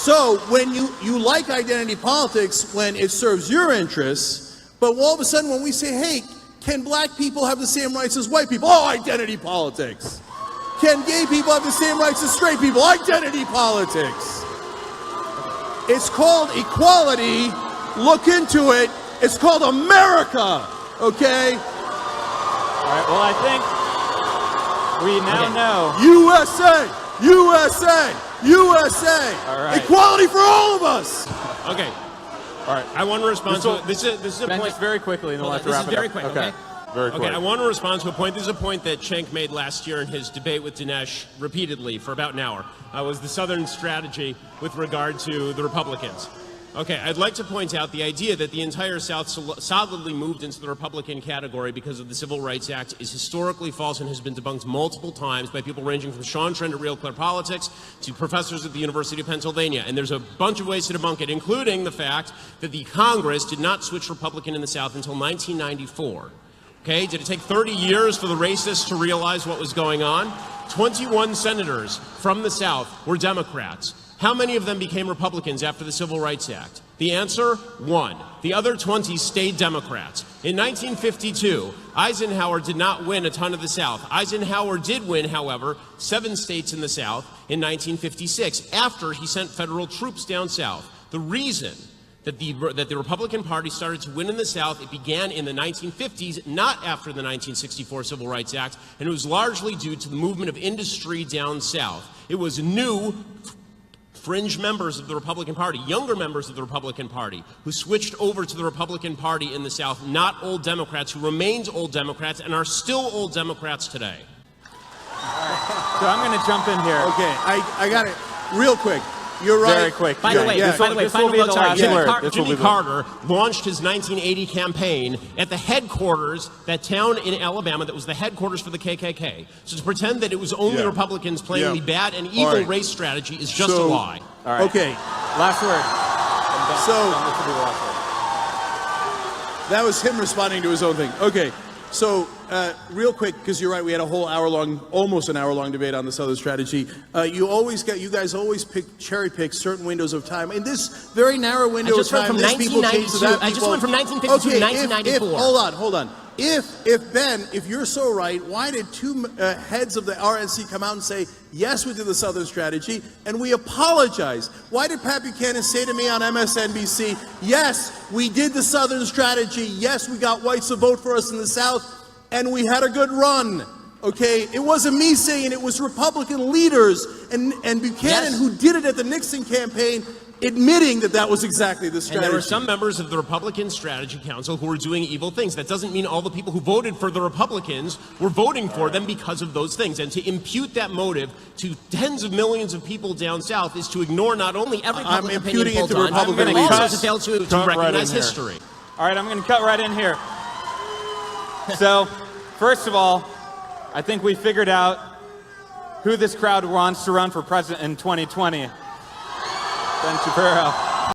So when you like identity politics when it serves your interests, but all of a sudden when we say, hey, can black people have the same rights as white people? Oh, identity politics. Can gay people have the same rights as straight people? Identity politics. It's called equality. Look into it. It's called America. Okay? All right, well, I think we now know. USA! USA! USA! All right. Equality for all of us! Okay. All right. I want to respond to this is a point. Just very quickly, and we'll have to This wrap is it very up. quick, okay? Very quick. Okay, I want to respond to a point. This is a point that Cenk made last year in his debate with Dinesh repeatedly for about an hour. Was the Southern strategy with regard to the Republicans. Okay, I'd like to point out the idea that the entire South solidly moved into the Republican category because of the Civil Rights Act is historically false and has been debunked multiple times by people ranging from Sean Trent at Real Clear Politics to professors at the University of Pennsylvania. And there's a bunch of ways to debunk it, including the fact that the Congress did not switch Republican in the South until 1994. Okay, did it take 30 years for the racists to realize what was going on? 21 senators from the South were Democrats. How many of them became Republicans after the Civil Rights Act? The answer, 1. The other 20 stayed Democrats. In 1952, Eisenhower did not win a ton of the South. Eisenhower did win, however, 7 states in the South in 1956, after he sent federal troops down south. The reason that the Republican Party started to win in the South, it began in the 1950s, not after the 1964 Civil Rights Act, and it was largely due to the movement of industry down south. It was new fringe members of the Republican Party, younger members of the Republican Party, who switched over to the Republican Party in the South, not old Democrats, who remained old Democrats and are still old Democrats today. So I'm going to jump in here. Okay, I got it. Real quick. You're right. Very quick. By the way, final note, sorry, Jimmy the Carter launched his 1980 campaign at the headquarters, that town in Alabama that was the headquarters for the KKK. So to pretend that it was only Republicans playing the bad and evil race strategy is just a lie. All right. Okay. Last word. That was him responding to his own thing. Okay. So, real quick, because you're right, we had a whole hour-long, almost an hour-long debate on the Southern strategy. You guys always cherry-pick certain windows of time. In this very narrow window of time, this people came to that. I just went from 1952 to 1994. Hold on. If you're so right, why did 2 heads of the RNC come out and say, yes, we did the Southern strategy, and we apologize? Why did Pat Buchanan say to me on MSNBC, yes, we did the Southern strategy, yes, we got whites to vote for us in the South, and we had a good run? Okay, it wasn't me saying it was Republican leaders and Buchanan who did it at the Nixon campaign, admitting that that was exactly the strategy. And there were some members of the Republican Strategy Council who were doing evil things. That doesn't mean all the people who voted for the Republicans were voting for them because of those things. And to impute that motive to tens of millions of people down south is to ignore not only every public opinion poll done, but also to fail to recognize history. All right, I'm going to cut right in here. So, first of all, I think we figured out who this crowd wants to run for president in 2020. Ben Shapiro.